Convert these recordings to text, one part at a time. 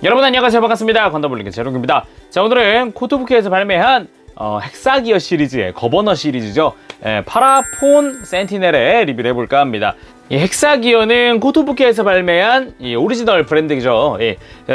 여러분 안녕하세요. 반갑습니다. 건담블링의 제롱입니다. 자, 오늘은 코토부키에서 발매한 헥사기어 시리즈의 거버너 시리즈죠. 파라폰 센티넬의 리뷰를 해볼까 합니다. 이 헥사기어는 코토부키에서 발매한 이 오리지널 브랜드죠.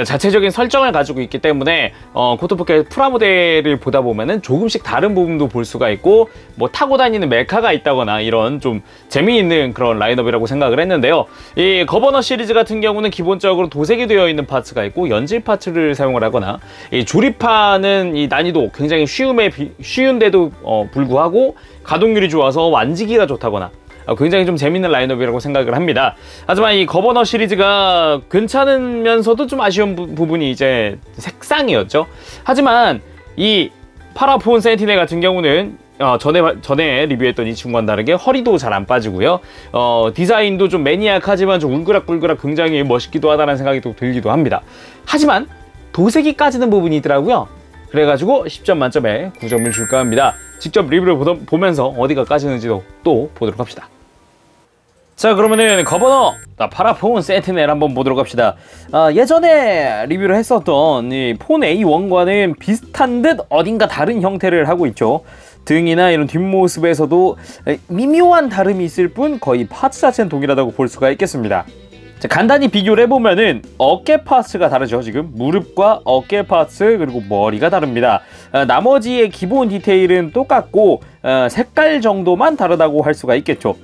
자체적인 설정을 가지고 있기 때문에 코토부키의 프라모델을 보다 보면은 조금씩 다른 부분도 볼 수가 있고, 뭐 타고 다니는 메카가 있다거나 이런 좀 재미있는 그런 라인업이라고 생각을 했는데요. 이 거버너 시리즈 같은 경우는 기본적으로 도색이 되어 있는 파츠가 있고 연질 파츠를 사용을 하거나, 이 조립하는 이 난이도 굉장히 쉬운데도 불구하고 가동률이 좋아서 완지기가 좋다거나 굉장히 좀 재밌는 라인업이라고 생각을 합니다. 하지만 이 거버너 시리즈가 괜찮으면서도 좀 아쉬운 부분이 이제 색상이었죠. 하지만 이 파라폰 센티넬 같은 경우는 전에 리뷰했던 이 친구와는 다르게 허리도 잘 안 빠지고요. 디자인도 좀 매니악하지만 좀 울그락불그락 굉장히 멋있기도 하다는 생각이 또 들기도 합니다. 하지만 도색이 까지는 부분이 있더라고요. 그래가지고 10점 만점에 9점을 줄까 합니다. 직접 리뷰를 보면서 어디가 까지는지도 또 보도록 합시다. 자, 그러면은 거버너 파라폰 센티넬 한번 보도록 합시다. 예전에 리뷰를 했었던 이 폰 A1과는 비슷한 듯 어딘가 다른 형태를 하고 있죠. 등이나 이런 뒷모습에서도 미묘한 다름이 있을 뿐 거의 파츠 자체는 동일하다고 볼 수가 있겠습니다. 자, 간단히 비교를 해보면은 어깨 파츠가 다르죠. 지금 무릎과 어깨 파츠 그리고 머리가 다릅니다. 나머지의 기본 디테일은 똑같고 색깔 정도만 다르다고 할 수가 있겠죠.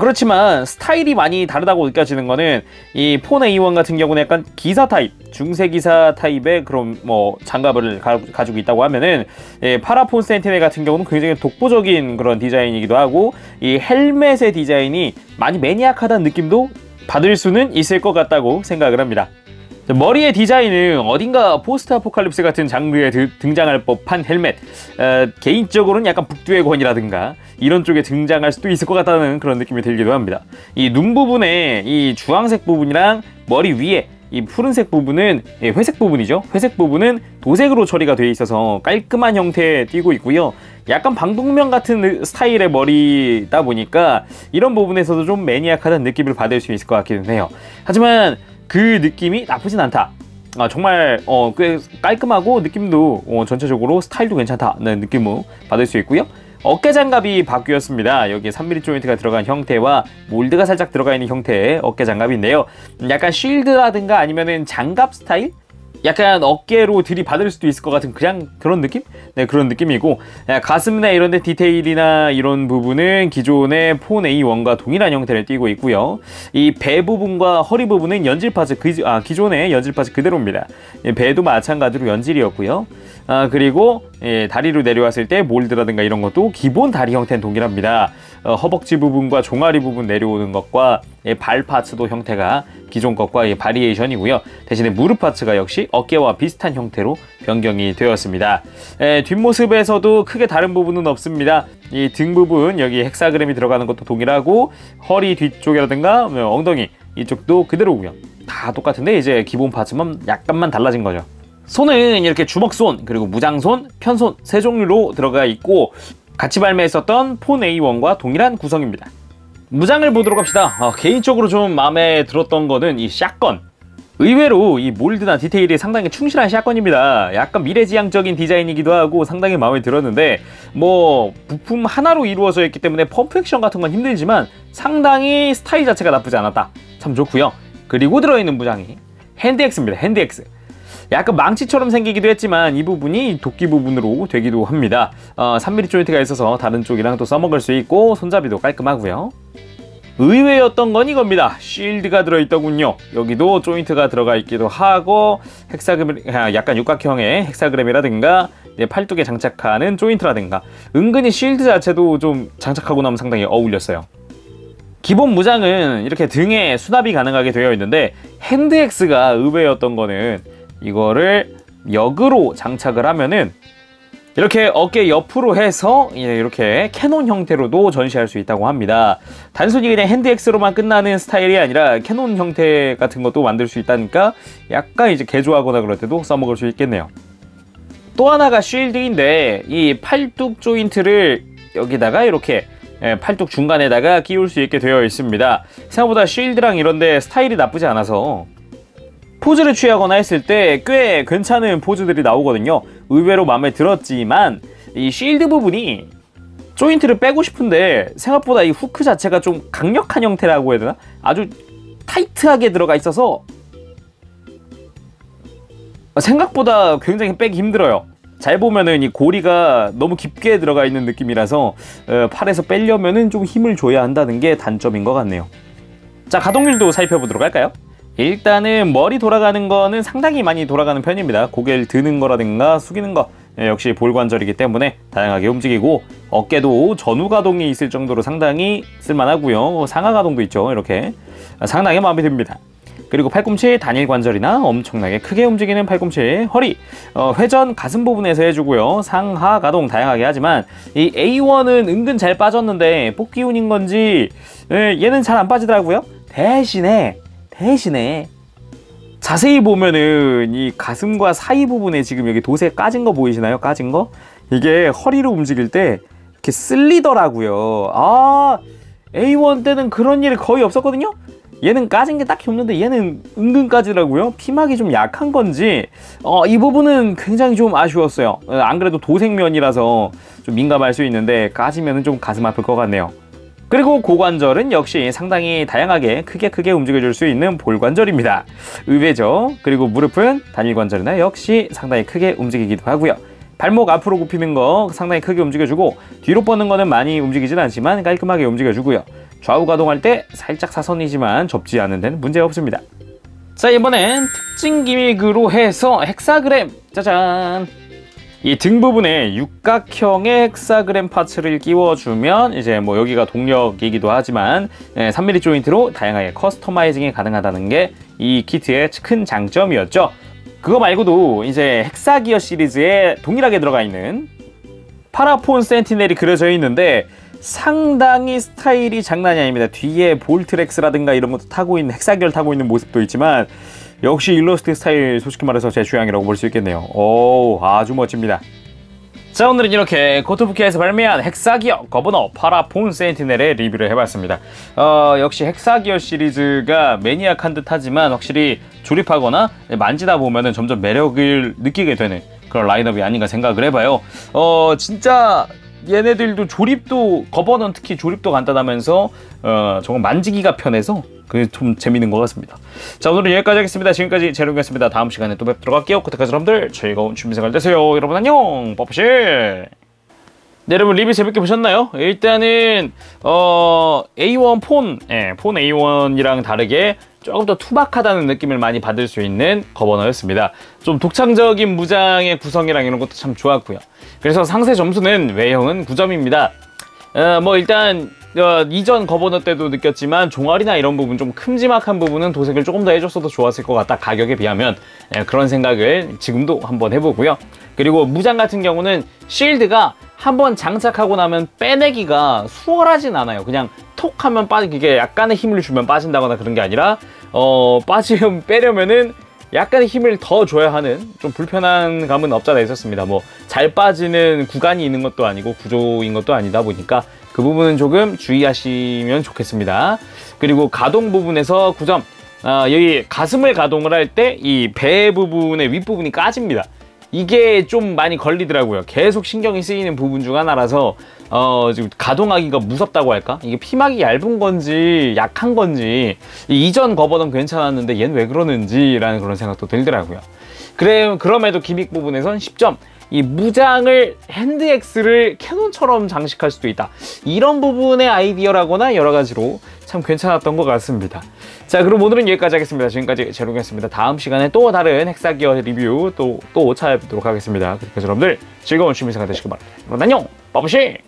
그렇지만 스타일이 많이 다르다고 느껴지는 거는 이 폰 A1 같은 경우는 약간 기사 타입, 중세 기사 타입의 그런 뭐 장갑을 가지고 있다고 하면은, 파라폰 센티넬 같은 경우는 굉장히 독보적인 그런 디자인이기도 하고, 이 헬멧의 디자인이 많이 매니악하다는 느낌도 받을 수는 있을 것 같다고 생각을 합니다. 머리의 디자인은 어딘가 포스트 아포칼립스 같은 장르에 등장할 법한 헬멧, 개인적으로는 약간 북두의권이라든가 이런 쪽에 등장할 수도 있을 것 같다는 그런 느낌이 들기도 합니다. 이 눈 부분에 이 주황색 부분이랑 머리 위에 이 푸른색 부분은 회색 부분이죠. 회색 부분은 도색으로 처리가 되어 있어서 깔끔한 형태에 띄고 있고요. 약간 방독면 같은 스타일의 머리다 보니까 이런 부분에서도 좀 매니악하다는 느낌을 받을 수 있을 것 같기는 해요. 하지만 그 느낌이 나쁘진 않다. 정말 꽤 깔끔하고 느낌도 전체적으로 스타일도 괜찮다는 느낌을 받을 수 있고요. 어깨 장갑이 바뀌었습니다. 여기에 3mm 조인트가 들어간 형태와 몰드가 살짝 들어가 있는 형태의 어깨 장갑인데요. 약간 쉴드라든가 아니면은 장갑 스타일? 약간 어깨로 들이받을 수도 있을 것 같은 그런 느낌? 네, 그런 느낌이고, 가슴이나 이런 데 디테일이나 이런 부분은 기존의 폰 A1과 동일한 형태를 띠고 있고요. 이 배 부분과 허리 부분은 연질 파츠, 기존의 연질 파츠 그대로입니다. 배도 마찬가지로 연질이었고요. 그리고 다리로 내려왔을 때 몰드라든가 이런 것도 기본 다리 형태는 동일합니다. 허벅지 부분과 종아리 부분 내려오는 것과 발 파츠도 형태가 기존 것과 바리에이션이고요. 대신에 무릎 파츠가 역시 어깨와 비슷한 형태로 변경이 되었습니다. 뒷모습에서도 크게 다른 부분은 없습니다. 이 등 부분 여기 헥사그램이 들어가는 것도 동일하고, 허리 뒤쪽이라든가 엉덩이 이쪽도 그대로고요. 다 똑같은데 이제 기본 파츠만 약간만 달라진 거죠. 손은 이렇게 주먹손, 그리고 무장손, 편손 세 종류로 들어가 있고, 같이 발매했었던 폰 A1과 동일한 구성입니다. 무장을 보도록 합시다. 개인적으로 좀 마음에 들었던 거는 이 샷건. 의외로 이 몰드나 디테일이 상당히 충실한 샷건입니다. 약간 미래지향적인 디자인이기도 하고 상당히 마음에 들었는데, 뭐 부품 하나로 이루어져 있기 때문에 펌프 액션 같은 건 힘들지만 상당히 스타일 자체가 나쁘지 않았다. 참 좋고요. 그리고 들어있는 무장이 핸드엑스입니다. 핸드엑스. 약간 망치처럼 생기기도 했지만 이 부분이 도끼 부분으로 되기도 합니다. 3mm 조인트가 있어서 다른 쪽이랑 또 써먹을 수 있고, 손잡이도 깔끔하고요. 의외였던 건 이겁니다. 쉴드가 들어있더군요. 여기도 조인트가 들어가 있기도 하고, 헥사그램, 약간 육각형의 헥사그램이라든가 팔뚝에 장착하는 조인트라든가 은근히 쉴드 자체도 좀 장착하고 나면 상당히 어울렸어요. 기본 무장은 이렇게 등에 수납이 가능하게 되어 있는데, 핸드엑스가 의외였던 거는 이거를 역으로 장착을 하면은 이렇게 어깨 옆으로 해서 이렇게 캐논 형태로도 전시할 수 있다고 합니다. 단순히 그냥 핸드엑스로만 끝나는 스타일이 아니라 캐논 형태 같은 것도 만들 수 있다니까 약간 이제 개조하거나 그럴 때도 써먹을 수 있겠네요. 또 하나가 쉴드인데, 이 팔뚝 조인트를 여기다가 이렇게 팔뚝 중간에다가 끼울 수 있게 되어 있습니다. 생각보다 쉴드랑 이런데 스타일이 나쁘지 않아서 포즈를 취하거나 했을 때 꽤 괜찮은 포즈들이 나오거든요. 의외로 마음에 들었지만 이 쉴드 부분이 조인트를 빼고 싶은데 생각보다 이 후크 자체가 좀 강력한 형태라고 해야 되나? 아주 타이트하게 들어가 있어서 생각보다 굉장히 빼기 힘들어요. 잘 보면은 이 고리가 너무 깊게 들어가 있는 느낌이라서 팔에서 빼려면은 좀 힘을 줘야 한다는 게 단점인 것 같네요. 자, 가동률도 살펴보도록 할까요? 일단은 머리 돌아가는 거는 상당히 많이 돌아가는 편입니다. 고개를 드는 거라든가 숙이는 거 역시 볼관절이기 때문에 다양하게 움직이고, 어깨도 전후 가동이 있을 정도로 상당히 쓸만하고요. 상하 가동도 있죠. 이렇게 상당히 마음에 듭니다. 그리고 팔꿈치 단일 관절이나 엄청나게 크게 움직이는 팔꿈치, 허리, 회전, 가슴 부분에서 해주고요. 상하 가동 다양하게 하지만 이 A1은 은근 잘 빠졌는데 뽑기 운인 건지 얘는 잘 안 빠지더라고요. 대신에 자세히 보면은 이 가슴과 사이 부분에 지금 여기 도세 까진 거 보이시나요? 까진 거? 이게 허리로 움직일 때 이렇게 쓸리더라고요. 아, A1 때는 그런 일이 거의 없었거든요? 얘는 까진 게 딱히 없는데 얘는 은근 까지더라고요. 피막이 좀 약한 건지 이 부분은 굉장히 좀 아쉬웠어요. 안 그래도 도색면이라서 좀 민감할 수 있는데 까지면은 좀 가슴 아플 것 같네요. 그리고 고관절은 역시 상당히 다양하게 크게 움직여줄 수 있는 볼관절입니다. 의외죠. 그리고 무릎은 단일관절이나 역시 상당히 크게 움직이기도 하고요. 발목 앞으로 굽히는 거 상당히 크게 움직여주고, 뒤로 뻗는 거는 많이 움직이진 않지만 깔끔하게 움직여주고요. 좌우 가동할 때 살짝 사선이지만 접지 않은 데는 문제 없습니다. 자, 이번엔 특징 기믹으로 해서 헥사그램, 짜잔! 이 등 부분에 육각형의 헥사그램 파츠를 끼워주면 이제 뭐 여기가 동력이기도 하지만 3mm 조인트로 다양하게 커스터마이징이 가능하다는 게 이 키트의 큰 장점이었죠. 그거 말고도 이제 헥사기어 시리즈에 동일하게 들어가 있는 파라폰 센티넬이 그려져 있는데 상당히 스타일이 장난이 아닙니다. 뒤에 볼트렉스라든가 이런 것도 타고 있는, 헥사기어를 타고 있는 모습도 있지만 역시 일러스트 스타일 솔직히 말해서 제 취향이라고 볼 수 있겠네요. 오, 아주 멋집니다. 자, 오늘은 이렇게 코토부키에서 발매한 헥사기어 거버너 파라폰 센티넬의 리뷰를 해봤습니다. 역시 헥사기어 시리즈가 매니악한 듯 하지만 확실히 조립하거나 만지다 보면은 점점 매력을 느끼게 되는 그런 라인업이 아닌가 생각을 해봐요. 진짜 얘네들도 조립도, 거버넌 특히 조립도 간단하면서 정말 만지기가 편해서 그게 좀 재밌는 것 같습니다. 자, 오늘은 여기까지 하겠습니다. 지금까지 제롱이었습니다. 다음 시간에 또 뵙도록 할게요. 그때까지 여러분들 즐거운 취미생활 되세요. 여러분 안녕, 빠빠시. 네, 여러분 리뷰 재밌게 보셨나요? 일단은 A1 폰 A1이랑 다르게 조금 더 투박하다는 느낌을 많이 받을 수 있는 거버너였습니다. 좀 독창적인 무장의 구성이랑 이런 것도 참 좋았고요. 그래서 상세 점수는 외형은 9점입니다. 뭐 일단 이전 거버너 때도 느꼈지만 종아리나 이런 부분, 좀 큼지막한 부분은 도색을 조금 더 해줬어도 좋았을 것 같다, 가격에 비하면. 그런 생각을 지금도 한번 해보고요. 그리고 무장 같은 경우는 쉴드가 한번 장착하고 나면 빼내기가 수월하진 않아요. 그냥 톡 하면 이게 약간의 힘을 주면 빠진다거나 그런 게 아니라 빼려면은 약간의 힘을 더 줘야 하는 좀 불편한 감은 없잖아 있었습니다. 뭐 잘 빠지는 구간이 있는 것도 아니고 구조인 것도 아니다 보니까 그 부분은 조금 주의하시면 좋겠습니다. 그리고 가동 부분에서 9점. 여기 가슴을 가동을 할 때 이 배 부분의 윗부분이 까집니다. 이게 좀 많이 걸리더라고요. 계속 신경이 쓰이는 부분 중 하나라서 지금 가동하기가 무섭다고 할까? 이게 피막이 얇은 건지 약한 건지, 이전 거버는 괜찮았는데 얘는 왜 그러는지 라는 그런 생각도 들더라고요. 그럼에도 기믹 부분에선 10점. 이 무장을, 핸드엑스를 캐논처럼 장식할 수도 있다, 이런 부분의 아이디어라거나 여러 가지로 참 괜찮았던 것 같습니다. 자, 그럼 오늘은 여기까지 하겠습니다. 지금까지 제롱이었습니다. 다음 시간에 또 다른 헥사기어 리뷰 또 찾아뵙도록 하겠습니다. 그러니까 여러분들 즐거운 취미생활 되시길 바랍니다. 여러분 안녕, 빠부시.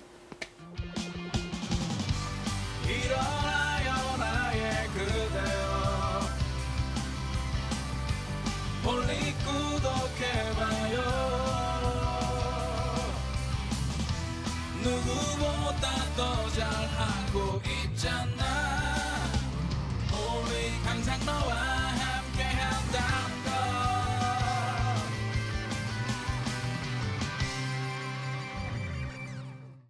누구보다 더 잘하고 있잖아. 우리 항상 너와